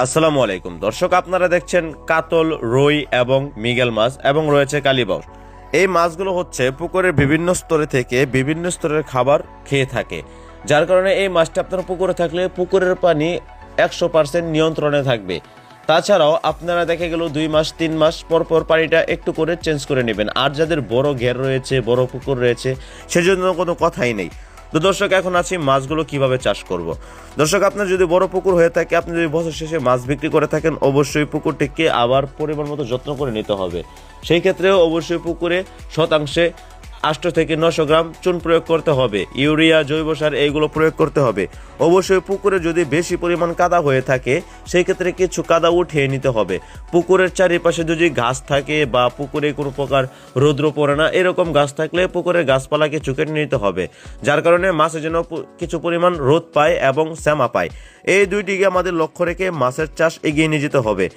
আসসালামু আলাইকুম দর্শক, আপনারা দেখছেন কাতল, রুই এবং মৃগেল মাছ এবং রয়েছে কালীবাউস। এই মাছগুলো হচ্ছে পুকুরের বিভিন্ন স্তরে থেকে বিভিন্ন স্তরের খাবার খেয়ে থাকে, যার কারণে এই মাছটা আপনার পুকুরে থাকলে পুকুরের পানি 100% নিয়ন্ত্রণে থাকবে। তাছাড়াও আপনারা দেখা গেল 2 মাস 3 মাস পর পর পানিটা একটু করে চেঞ্জ করে নেবেন। আর যাদের বড় ঘের রয়েছে, বড় পুকুর রয়েছে, সেজন্য কোনো কথাই নেই। তো দর্শক, এখন আছি মাছগুলো কিভাবে চাষ করব। দর্শক, আপনার যদি বড় পুকুর হয়ে থাকে, আপনি যদি বছর শেষে মাছ বিক্রি করে থাকেন, অবশ্যই পুকুরটিকে আবার পরিমাণ মতো যত্ন করে নিতে হবে। সেই ক্ষেত্রেও অবশ্যই পুকুরে শতাংশে 800 থেকে 900 গ্রাম চুন প্রয়োগ করতে হবে, ইউরিয়া, জৈব সার এইগুলো প্রয়োগ করতে হবে। অবশ্যই পুকুরে যদি বেশি পরিমাণ কাদা হয়ে থাকে, সেই ক্ষেত্রে কিছু কাদা উঠিয়ে নিতে হবে। পুকুরের চারিপাশে যদি গাছ থাকে বা পুকুরে কোনো প্রকার রৌদ্র পড়ে না, এরকম গাছ থাকলে পুকুরের গাছপালাকে কেটে নিতে হবে, যার কারণে মাছের যেন কিছু পরিমাণ রোদ পায় এবং শ্যামা পায়। এই দুইটিকে আমাদের লক্ষ্য রেখে মাছের চাষ এগিয়ে নিয়ে যেতে হবে।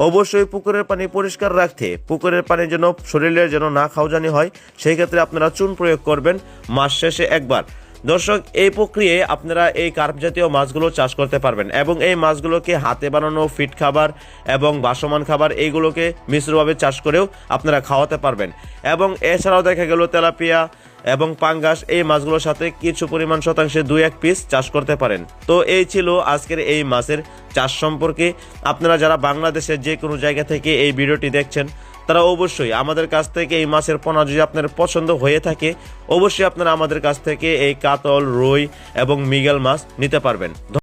অবশ্যই পুকুরের পানি পরিষ্কার রাখতে, পুকুরের পানি যেন শরীরের যেন না খাওয়াজানি হয়, সেই ক্ষেত্রে আপনারা চুন প্রয়োগ করবেন মাস শেষে একবার। দর্শক, এই প্রক্রিয়ায় আপনারা এই কার্প জাতীয় মাছগুলো চাষ করতে পারবেন এবং এই মাছগুলোকে হাতে বানানো ফিড খাবার এবং ভাসমান খাবার এইগুলোকে মিশ্রভাবে চাষ করেও আপনারা খাওয়াতে পারবেন। এবং এছাড়াও দেখা গেল তেলাপিয়া এবং পাঙ্গাস, এই মাছগুলোর সাথে কিছু পরিমাণ শতাংশে 2-1 পিস চাষ করতে পারেন। তো এই ছিল আজকের এই মাছের চাষ সম্পর্কে। আপনারা যারা বাংলাদেশের যে কোনো জায়গা থেকে এই ভিডিওটি দেখছেন, তারা অবশ্যই আমাদের কাছ থেকে এই মাছের পোনা যদি আপনার পছন্দ হয়ে থাকে, অবশ্যই আপনারা আমাদের কাছ থেকে এই কাতল, রুই এবং মৃগেল মাছ নিতে পারবেন।